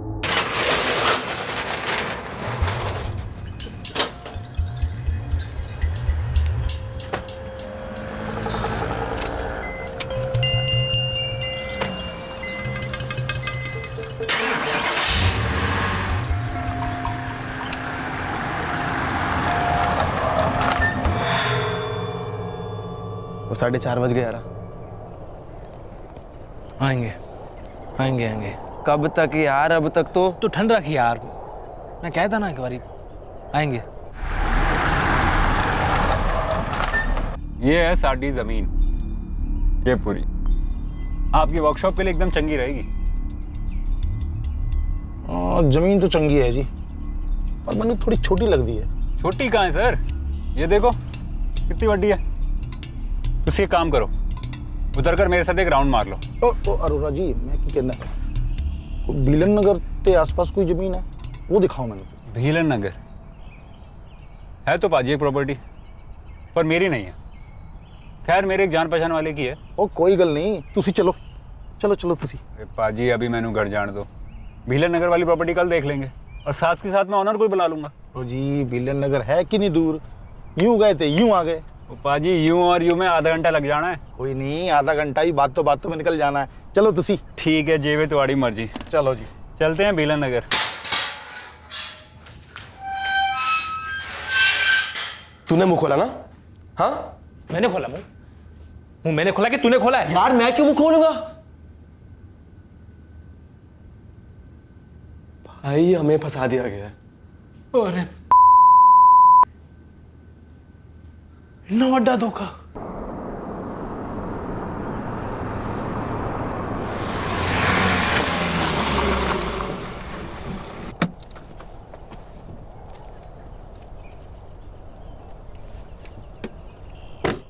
वो 4:30 बज गए यार। आएंगे आएंगे आएंगे। कब तक यार? अब तक तो ठंड रखी यार, मैं कहता ना एक बारी आएंगे। ये है साडी जमीन, ये पूरी आपकी वर्कशॉप के लिए एकदम चंगी रहेगी। जमीन तो चंगी है जी, पर मैंने थोड़ी छोटी लग दी है। छोटी कहाँ है सर, ये देखो कितनी बड़ी है। तुसी एक काम करो, उतर कर मेरे साथ एक राउंड मार लो। ओ अरोरा जी, मैं की कहना भीलन नगर के आसपास कोई जमीन है वो दिखाओ मैंने। भीलन नगर है तो पाजी एक प्रॉपर्टी, पर मेरी नहीं है। खैर मेरे एक जान पहचान वाले की है। ओ कोई गल नहीं, तुसी चलो चलो चलो तुसी। अरे पाजी अभी मैंने घर जान दो, भीलन नगर वाली प्रॉपर्टी कल देख लेंगे और साथ के साथ मैं ऑनर को भी बुला लूंगा। ओ जी भीलन नगर है कि नहीं दूर, यूं गए थे यूं आ गए। पाजी यूं और यूं में आधा घंटा लग जाना है। कोई नहीं, आधा घंटा ही, बातों में निकल जाना है। चलो तुसी। ठीक है जेवे तुम्हारी मर्जी। चलो जी चलते हैं भीलन नगर। तूने मुंह खोला ना? हाँ मैंने खोला मुंह मैंने खोला कि तूने खोला है? यार मैं क्यों मुंह खोलूंगा? भाई हमें फंसा दिया गया है। अरे इतना बड़ा धोखा।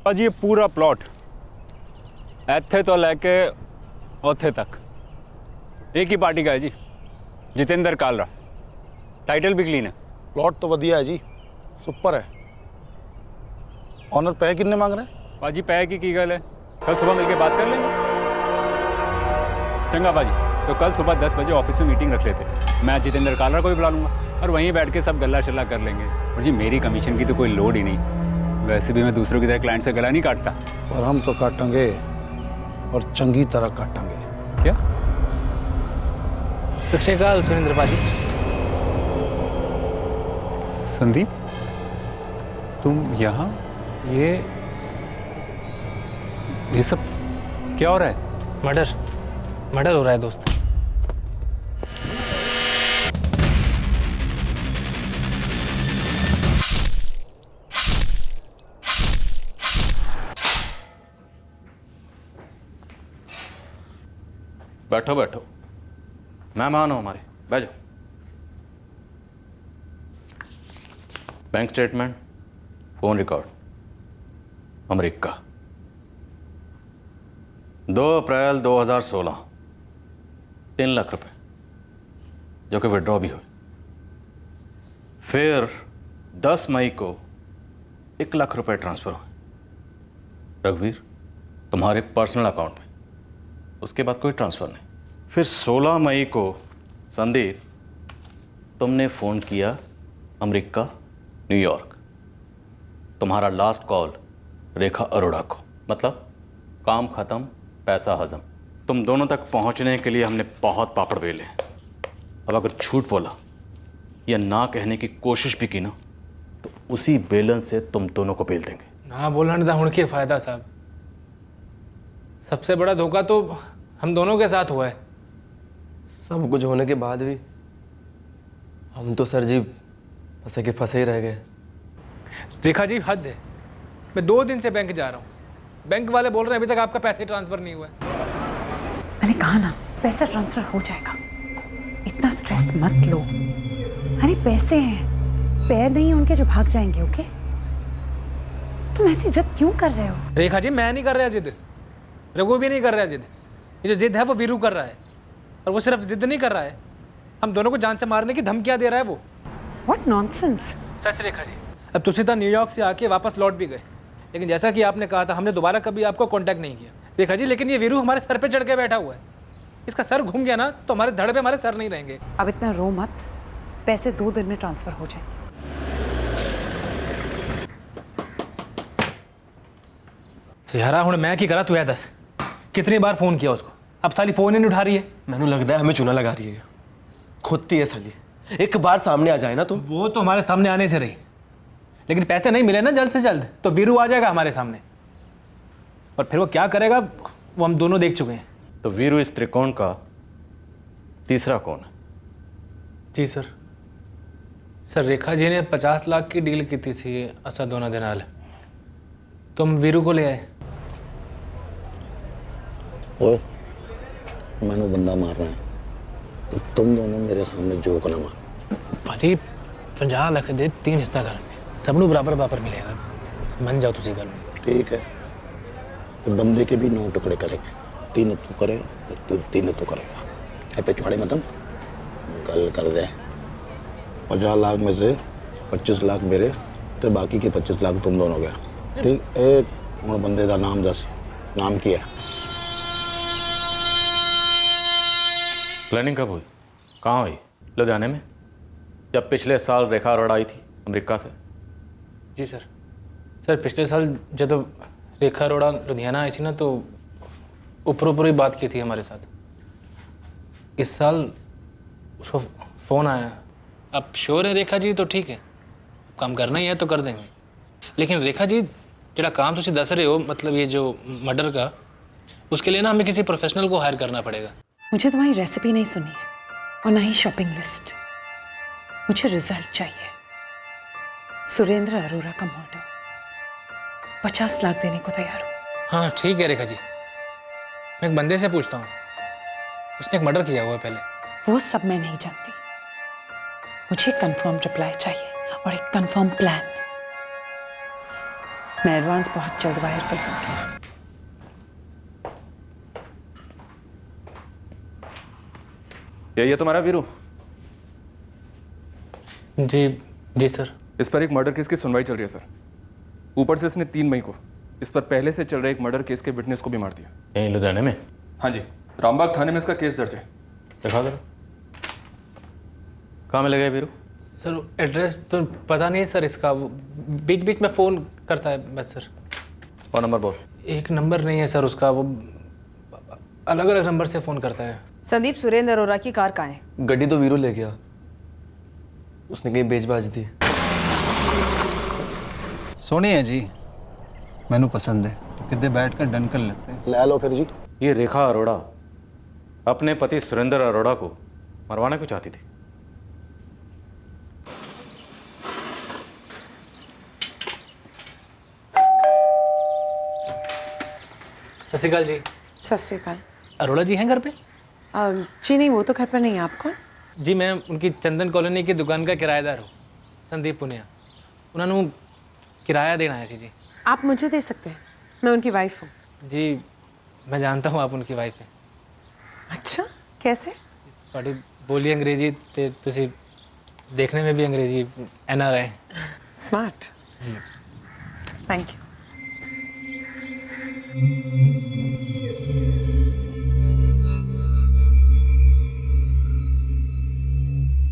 पाजी ये पूरा प्लॉट ऐथे तो लेके औथे तक एक ही पार्टी का है जी, जितेंद्र कालरा। टाइटल भी क्लीन है। प्लॉट तो वधिया है जी, सुपर है। ऑनर पैसे कितने मांग रहे हैं? पाजी पैसे की गल है, कल सुबह मिलके बात कर लेंगे। चंगा पाजी, तो कल सुबह 10 बजे ऑफिस में मीटिंग रख लेते। मैं जितेंद्र कालरा को भी बुला लूंगा और वहीं बैठ के सब गल्ला शल्ला कर लेंगे। और जी मेरी कमीशन की तो कोई लोड ही नहीं, वैसे भी मैं दूसरों की तरह क्लाइंट से गला नहीं काटता। और हम तो काटेंगे और चंगी तरह काटेंगे। क्या? सत श्री अकाल सुरेंद्र पाजी। संदीप तुम यहाँ? ये सब क्या हो रहा है? मर्डर हो रहा है दोस्त। बैठो बैठो, मेहमान हो हमारे, बैठ जाओ। Bank statement, phone record, America 2 अप्रैल 2016 3 लाख रुपए जो कि विड्रॉ भी हुए। फिर 10 मई को 1 लाख रुपए ट्रांसफर हुए रघुवीर तुम्हारे पर्सनल अकाउंट में। उसके बाद कोई ट्रांसफ़र नहीं। फिर 16 मई को संदीप तुमने फ़ोन किया अमेरिका न्यूयॉर्क। तुम्हारा लास्ट कॉल रेखा अरोड़ा को, मतलब काम ख़त्म पैसा हजम। तुम दोनों तक पहुंचने के लिए हमने बहुत पापड़ बेले। अब अगर झूठ बोला या ना कहने की कोशिश भी की ना तो उसी बेलन से तुम दोनों को बेल देंगे। ना बोलने दा हुण के फायदा साहब, सबसे बड़ा धोखा तो हम दोनों के साथ हुआ है। सब कुछ होने के बाद भी हम तो सर जी फंसे के फंसे ही रह गए। रेखा जी हद है, मैं 2 दिन से बैंक जा रहा हूँ, बैंक वाले बोल रहे हैं अभी तक आपका पैसे ट्रांसफर नहीं हुआ है। मैंने कहा ना पैसा ट्रांसफर हो जाएगा, इतना स्ट्रेस मत लो। अरे पैसे हैं, पैर नहीं उनके जो भाग जाएंगे। ओके तुम ऐसी जिद क्यों कर रहे हो? रेखा जी मैं नहीं कर रहा जिद, रघु भी नहीं कर रहा जिद। ये जो जिद है वो वीरू कर रहा है, और वो सिर्फ जिद नहीं कर रहा है, हम दोनों को जान से मारने की धमकियां दे रहा है वो। What nonsense! सच रेखा जी, अब तुसी तो न्यूयॉर्क से आके वापस लौट भी गए, लेकिन जैसा कि आपने कहा था, हमने दोबारा कभी आपको कांटेक्ट नहीं किया रेखा जी। लेकिन ये वीरू हमारे सर पे चढ़ के बैठा हुआ है, इसका सर घूम गया ना तो हमारे धड़ पे हमारे सर नहीं रहेंगे। अब इतना रो मत, पैसे 2 दिन में ट्रांसफर हो जाएंगे। यारा हुण मैं की करा, तू है दस कितनी बार फोन किया उसको, अब साली फोन ही नहीं उठा रही है। मैंने लगता है हमें चूना लगा रही है, खोदती है साली। एक बार सामने आ जाए ना तो। वो तो हमारे सामने आने से रही, लेकिन पैसे नहीं मिले ना जल्द से जल्द तो वीरू आ जाएगा हमारे सामने, और फिर वो क्या करेगा वो हम दोनों देख चुके हैं। तो वीरू इस त्रिकोण का तीसरा कौन है? जी सर। सर रेखा जी ने 50 लाख की डील की थी असद होना दिनाल, तो हम वीरू को ले आए। ओए, मैंने बंदा मारना है तो तुम दोनों मेरे सामने जोक ना मारो। भाजी 50 लाख दे 3 हिस्सा करेंगे, सबनों बराबर बराबर मिलेगा, मन जाओ तुसी गल में। ठीक है, तो बंदे के भी 9 टुकड़े करेंगे, 3 तू करेगा तो तू 3 तू करेगा। है पिछवाड़े मतलब गल कर दे। 50 लाख में से 25 लाख मेरे तो बाकी के 25 लाख तुम दोनों गया। ठीक, एक हूँ बंदे का नाम दस, नाम की है? प्लानिंग कब हुई, कहाँ हुई? लुधियाने में, जब पिछले साल रेखा अरोड़ा आई थी अमेरिका से। जी सर। सर पिछले साल जब रेखा अरोड़ा लुधियाना आई थी ना तो ऊपर ही बात की थी हमारे साथ। इस साल उसको फ़ोन आया। अब श्योर है रेखा जी तो ठीक है, काम करना ही है तो कर देंगे, लेकिन रेखा जी जेड़ा काम तुम दस रहे हो, मतलब ये जो मर्डर का, उसके लिए ना हमें किसी प्रोफेशनल को हायर करना पड़ेगा। मुझे तुम्हारी रेसिपी नहीं सुनी है और ना ही शॉपिंग लिस्ट, मुझे रिजल्ट चाहिए। सुरेंद्र अरोड़ा का मर्डर, 50 लाख देने को तैयार हूँ। हाँ ठीक है रेखा जी, मैं एक बंदे से पूछता हूँ, उसने एक मर्डर किया हुआ है पहले। वो सब मैं नहीं जानती, मुझे कंफर्म रिप्लाई चाहिए और एक कंफर्म प्लान। मैं एडवांस बहुत जल्द वायर कर दूंगी। ये तुम्हारा वीरू? जी सर। इस पर एक मर्डर केस की सुनवाई चल रही है सर। ऊपर से इसने 3 मई को इस पर पहले से चल रहे एक मर्डर केस के विटनेस को भी मार दिया। यहीं लुधियाने में? हाँ जी, रामबाग थाने में इसका केस दर्ज है। दिखा दो कहाँ मिलेगा वीरू? सर एड्रेस तो पता नहीं है सर इसका, वो बीच बीच में फ़ोन करता है बस सर। और नंबर बोल। एक नंबर नहीं है सर उसका, वो अलग अलग नंबर से फ़ोन करता है। संदीप, सुरेंद्र अरोड़ा की कार कहाँ है? गड्डी तो वीरू ले गया, उसने कहीं बेच बाज दी। सोनी है जी, मैनू पसंद है, तो कितने बैठ कर डन कर लेते हैं। ले लो फिर जी। ये रेखा अरोड़ा अपने पति सुरेंद्र अरोड़ा को मरवाना क्यों चाहती थी? सत श्री अकाल जी। सत श्री अकाल। अरोड़ा जी हैं घर पे? जी नहीं, वो तो घर पर नहीं है। आप कौन? जी मैं उनकी चंदन कॉलोनी की दुकान का किराएदार हूँ, संदीप पुनिया। उन्होंने किराया देना है जी। आप मुझे दे सकते हैं, मैं उनकी वाइफ हूँ। जी मैं जानता हूँ आप उनकी वाइफ हैं। अच्छा, कैसे? थोड़ी बोली अंग्रेजी ते तुसी देखने में भी अंग्रेजी NRI। स्मार्ट। Thank you.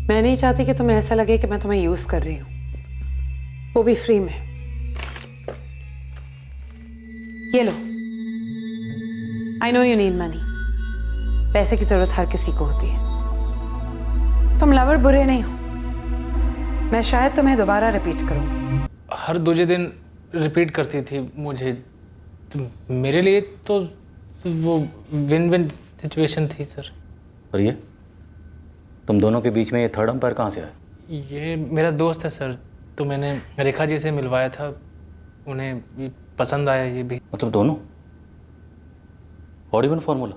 मैं नहीं चाहती कि तुम्हें ऐसा लगे कि मैं तुम्हें यूज कर रही हूँ, वो भी फ्री में। ये लो। I know you need money, पैसे की जरूरत हर किसी को होती है। तुम लवर बुरे नहीं हो, मैं शायद तुम्हें दोबारा रिपीट करूँ। हर दूसरे दिन रिपीट करती थी मुझे, तो मेरे लिए तो वो विन विन सिचुएशन थी सर। और ये तुम दोनों के बीच में ये थर्ड अंपायर कहाँ से आया? ये मेरा दोस्त है सर, तो मैंने रेखा जी से मिलवाया था, उन्हें भी पसंद आया ये भी। मतलब दोनों? Odd even formula?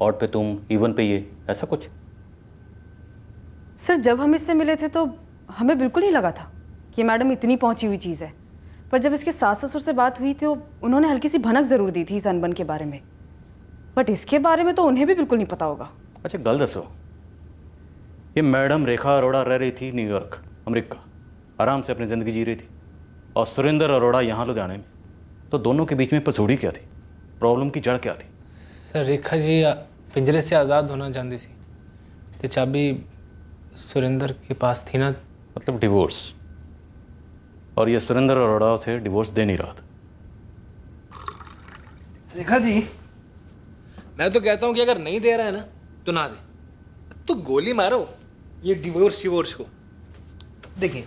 ऑड पे तुम, इवन पे ये, ऐसा कुछ? सर जब हम इससे मिले थे तो हमें बिल्कुल नहीं लगा था कि मैडम इतनी पहुंची हुई चीज़ है, पर जब इसके सास ससुर से बात हुई तो उन्होंने हल्की सी भनक ज़रूर दी थी इस अनबन के बारे में, बट इसके बारे में तो उन्हें भी बिल्कुल नहीं पता होगा। अच्छा गल दसो, ये मैडम रेखा अरोड़ा रह रही थी न्यूयॉर्क अमेरिका, आराम से अपनी ज़िंदगी जी रही थी, और सुरेंद्र अरोड़ा यहाँ लुधियाने में तो दोनों के बीच में पसूड़ी क्या थी? प्रॉब्लम की जड़ क्या थी? सर रेखा जी पिंजरे से आज़ाद होना चाहती सी, तो चाबी सुरेंद्र के पास थी ना। मतलब डिवोर्स, और ये सुरेंद्र अरोड़ा से डिवोर्स दे नहीं रहा था। रेखा जी, मैं तो कहता हूँ कि अगर नहीं दे रहा है ना तो ना दे, तो गोली मारो ये डिवोर्स को। देखिए,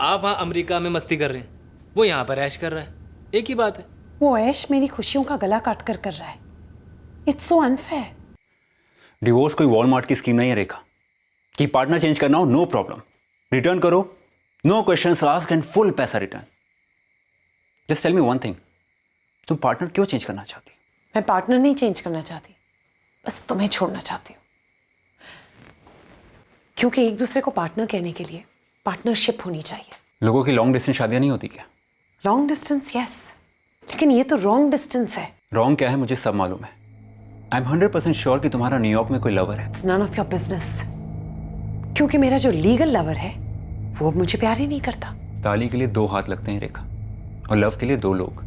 आप वहाँ अमेरिका में मस्ती कर रहे हैं, वो यहाँ पर ऐश कर रहा है, एक ही बात है। वो ऐश मेरी खुशियों का गला काट कर रहा है। It's so unfair. डिवोर्स कोई वॉलमार्ट की स्कीम नहीं है रेखा कि पार्टनर चेंज करना हो, नो प्रॉब्लम, रिटर्न करो, no questions asked and full पैसा return. Just tell me one thing, तुम पार्टनर क्यों चेंज करना चाहती? मैं पार्टनर नहीं चेंज करना चाहती, बस तुम्हें छोड़ना चाहती हूँ। क्योंकि एक दूसरे को पार्टनर कहने के लिए पार्टनरशिप होनी चाहिए। लोगों की लॉन्ग डिस्टेंस शादियां नहीं होती क्या? लॉन्ग डिस्टेंस यस, लेकिन ये तो रॉन्ग डिस्टेंस है। रॉन्ग क्या है मुझे सब मालूम है। आई एम 100% श्योर कि तुम्हारा न्यूयॉर्क में कोई लवर है। It's none of your business. क्योंकि मेरा जो लीगल लवर है वो अब मुझे प्यार ही नहीं करता। ताली के लिए 2 हाथ लगते हैं रेखा, और लव के लिए 2 लोग।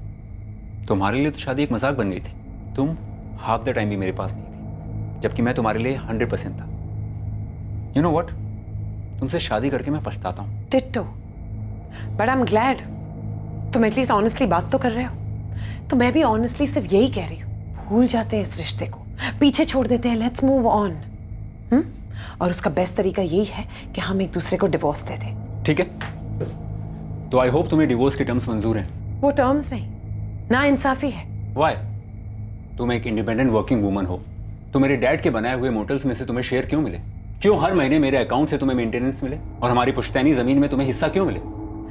तुम्हारे लिए तो शादी एक मजाक बन गई थी। तुम हाफ द टाइम भी मेरे पास नहीं थी, जबकि मैं तुम्हारे लिए 100% था। यू नो व्हाट, तुमसे शादी करके मैं पछताता हूँ। Ditto, but I am glad तुम एटलीस्ट ऑनेस्टली बात तो कर रहे हो। तो मैं भी ऑनेस्टली सिर्फ यही कह रही हूँ, भूल जाते हैं इस रिश्ते को, पीछे छोड़ देते हैं, लेट्स मूव ऑन। और उसका बेस्ट तरीका यही है कि हम एक दूसरे को डिवोर्स दे दें। ठीक है, तो आई होप तुम्हें डिवोर्स के टर्म्स मंजूर हैं। वो टर्म्स नहीं, ना इंसाफी है। वाई? तुम एक इंडिपेंडेंट वर्किंग वुमन हो, तो मेरे डैड के बनाए हुए मोटल्स में से तुम्हें शेयर क्यों मिले? क्यों हर महीने मेरे अकाउंट से तुम्हें मेंटेनेंस मिले, और हमारी पुश्तैनी जमीन में तुम्हें हिस्सा क्यों मिले?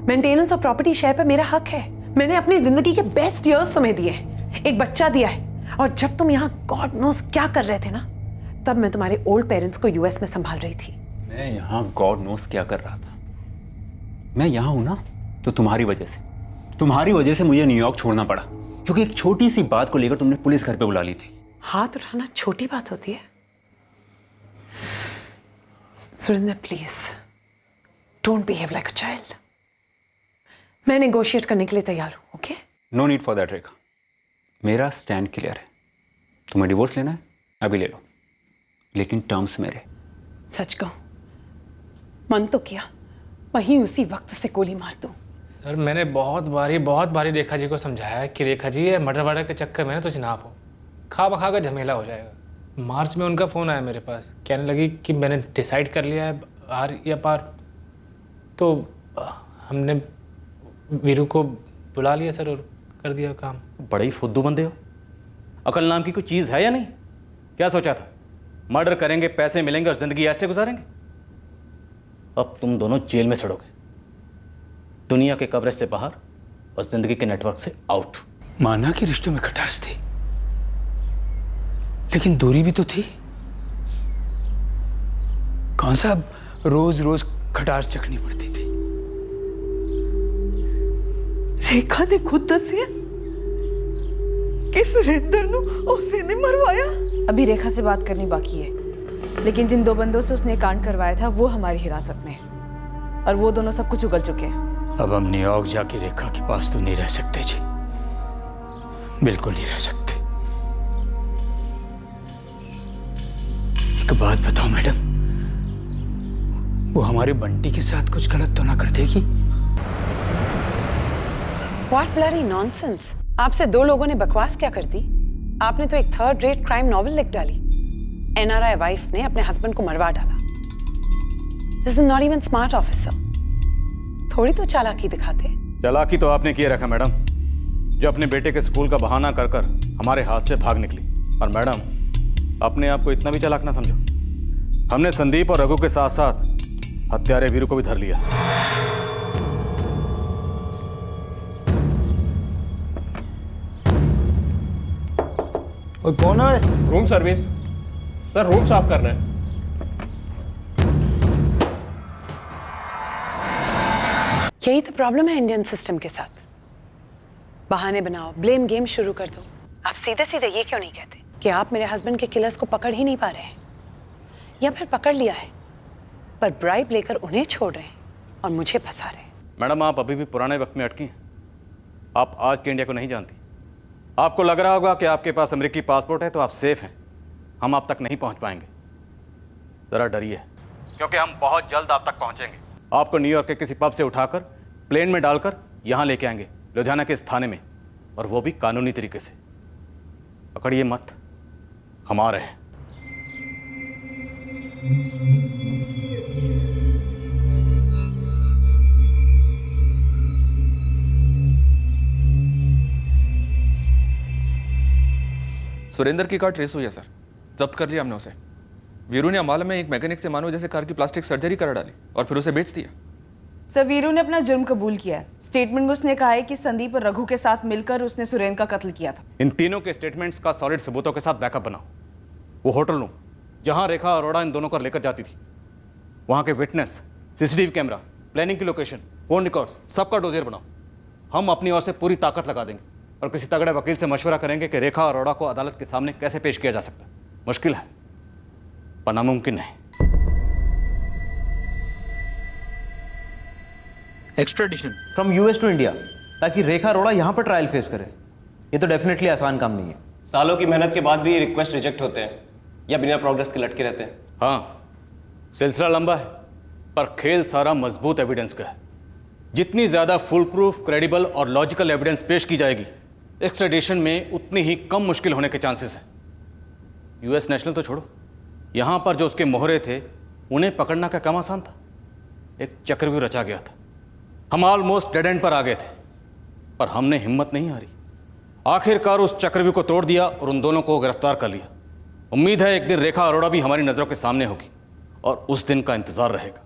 मेंटेनेंस और प्रॉपर्टी शेयर पे मेरा हक है। मैंने अपनी जिंदगी के बेस्ट इयर्स तुम्हें दिए हैं, एक बच्चा दिया है, और जब तुम यहाँ गॉड नोस क्या कर रहे थे ना, तब मैं तुम्हारे ओल्ड पेरेंट्स को यूएस में संभाल रही थी। मैं यहाँ गॉड नोस क्या कर रहा था? मैं यहाँ हूं ना तो तुम्हारी वजह से मुझे न्यूयॉर्क छोड़ना पड़ा, क्योंकि एक छोटी सी बात को लेकर तुमने पुलिस घर पे बुला ली थी। हाथ उठाना छोटी बात होती है? Surendra please don't behave like a child. मैं नेगोशिएट करने के लिए तैयार हूं, okay? No need for that Rekha, मेरा स्टैंड क्लियर है। तुम्हें डिवोर्स लेना है, अभी ले लो, लेकिन टर्म्स मेरे। सच कहूं, मन तो किया वहीं उसी वक्त उसे गोली मार दूं। सर मैंने बहुत बारी रेखा जी को समझाया है कि रेखा जी ये मर्डर वर्डर के चक्कर में ना तो जनाब हो, खा बखा का झमेला हो जाएगा। मार्च में उनका फ़ोन आया मेरे पास, कहने लगी कि मैंने डिसाइड कर लिया है आर या पार। तो हमने वीरू को बुला लिया सर, और कर दिया काम। बड़े ही फुद्दू बंदे हो, अकल नाम की कोई चीज़ है या नहीं? क्या सोचा था मर्डर करेंगे, पैसे मिलेंगे और ज़िंदगी ऐसे गुजारेंगे? अब तुम दोनों जेल में सड़ोगे, दुनिया के कवरेज से बाहर और जिंदगी के नेटवर्क से आउट। माना कि रिश्तों में खटास थी, लेकिन दूरी भी तो थी। कौन सा रोज रोज खटास चखनी पड़ती थी? रेखा ने खुद दसिया कि सुरेंद्र नु उसे ने मरवाया। अभी रेखा से बात करनी बाकी है, लेकिन जिन 2 बंदों से उसने कांड करवाया था वो हमारी हिरासत में है, और वो दोनों सब कुछ उगल चुके हैं। अब हम न्यूयॉर्क जाके रेखा के पास तो नहीं रह सकते जी, बिल्कुल नहीं रह सकते। एक बात बताओ मैडम, वो हमारे बंटी के साथ कुछ गलत तो ना कर देगी? What bloody nonsense! आपसे 2 लोगों ने बकवास क्या कर दी? आपने तो एक 3rd rate क्राइम नॉवेल लिख डाली। NRI वाइफ ने अपने हस्बैंड को मरवा डाला। This is not even smart officer. थोड़ी तो चालाकी दिखाते। चालाकी तो आपने किए रखा मैडम, जो अपने बेटे के स्कूल का बहाना कर कर हमारे हाथ से भाग निकली। और मैडम, अपने आप को इतना भी चालाक ना समझो, हमने संदीप और रघु के साथ साथ हत्यारे वीरू को भी धर लिया। और कौन है? रूम सर्विस सर, रूम साफ करना है। यही तो प्रॉब्लम है इंडियन सिस्टम के साथ। बहाने बनाओ, ब्लेम गेम शुरू कर दो। आप सीधे सीधे ये क्यों नहीं कहते कि आप मेरे हस्बैंड के किलर्स को पकड़ ही नहीं पा रहे हैं, या फिर पकड़ लिया है पर ब्राइब लेकर उन्हें छोड़ रहे हैं और मुझे फंसा रहे हैं? मैडम, आप अभी भी पुराने वक्त में अटकी हैं। आप आज के इंडिया को नहीं जानती। आपको लग रहा होगा कि आपके पास अमेरिकी पासपोर्ट है तो आप सेफ हैं, हम आप तक नहीं पहुंच पाएंगे। ज़रा डरिए, क्योंकि हम बहुत जल्द आप तक पहुंचेंगे। आपको न्यूयॉर्क के किसी पब से उठाकर प्लेन में डालकर यहाँ लेके आएंगे, लुधियाना के इस थाने में, और वो भी कानूनी तरीके से। पकड़िए मत, हम आ रहे हैं। सुरेंद्र की कार ट्रेस हुई है सर, जब्त कर लिया हमने उसे। वीरू ने अम्बाला में एक मैकेनिक से मानो जैसे कार की प्लास्टिक सर्जरी करा डाली और फिर उसे बेच दिया। सर, वीरू ने अपना जुर्म कबूल किया है। स्टेटमेंट में उसने कहा है कि संदीप और रघु के साथ मिलकर उसने सुरेंद्र का कत्ल किया था। इन तीनों के स्टेटमेंट्स का सॉलिड सबूतों के साथ बैकअप बनाओ। वो होटल रूम जहां रेखा अरोड़ा इन दोनों को लेकर जाती थी, वहां के विटनेस, सीसीटीवी कैमरा, प्लानिंग की लोकेशन, फोन रिकॉर्ड्स, सबका डोजियर बनाओ। हम अपनी ओर से पूरी ताकत लगा देंगे और किसी तगड़े वकील से मशवरा करेंगे कि रेखा अरोड़ा को अदालत के सामने कैसे पेश किया जा सकता है। मुश्किल है पर नामुमकिन नहीं। Extradition from US to India, ताकि रेखा अरोड़ा यहाँ पर ट्रायल फेस करे। ये तो डेफिनेटली आसान काम नहीं है। सालों की मेहनत के बाद भी रिक्वेस्ट रिजेक्ट होते हैं या बिना प्रोग्रेस के लटके रहते हैं। हाँ, सिलसिला लंबा है पर खेल सारा मजबूत एविडेंस का है। जितनी ज़्यादा फुल प्रूफ, क्रेडिबल और लॉजिकल एविडेंस पेश की जाएगी, एक्स्ट्राडिशन में उतनी ही कम मुश्किल होने के चांसेस हैं। यूएस नेशनल तो छोड़ो, यहाँ पर जो उसके मोहरे थे उन्हें पकड़ना क्या कम आसान था। एक चक्रव्यूह रचा गया था। हम ऑलमोस्ट डेड एंड पर आ गए थे पर हमने हिम्मत नहीं हारी। आखिरकार उस चक्रव्यूह को तोड़ दिया और उन दोनों को गिरफ्तार कर लिया। उम्मीद है एक दिन रेखा अरोड़ा भी हमारी नज़रों के सामने होगी और उस दिन का इंतजार रहेगा।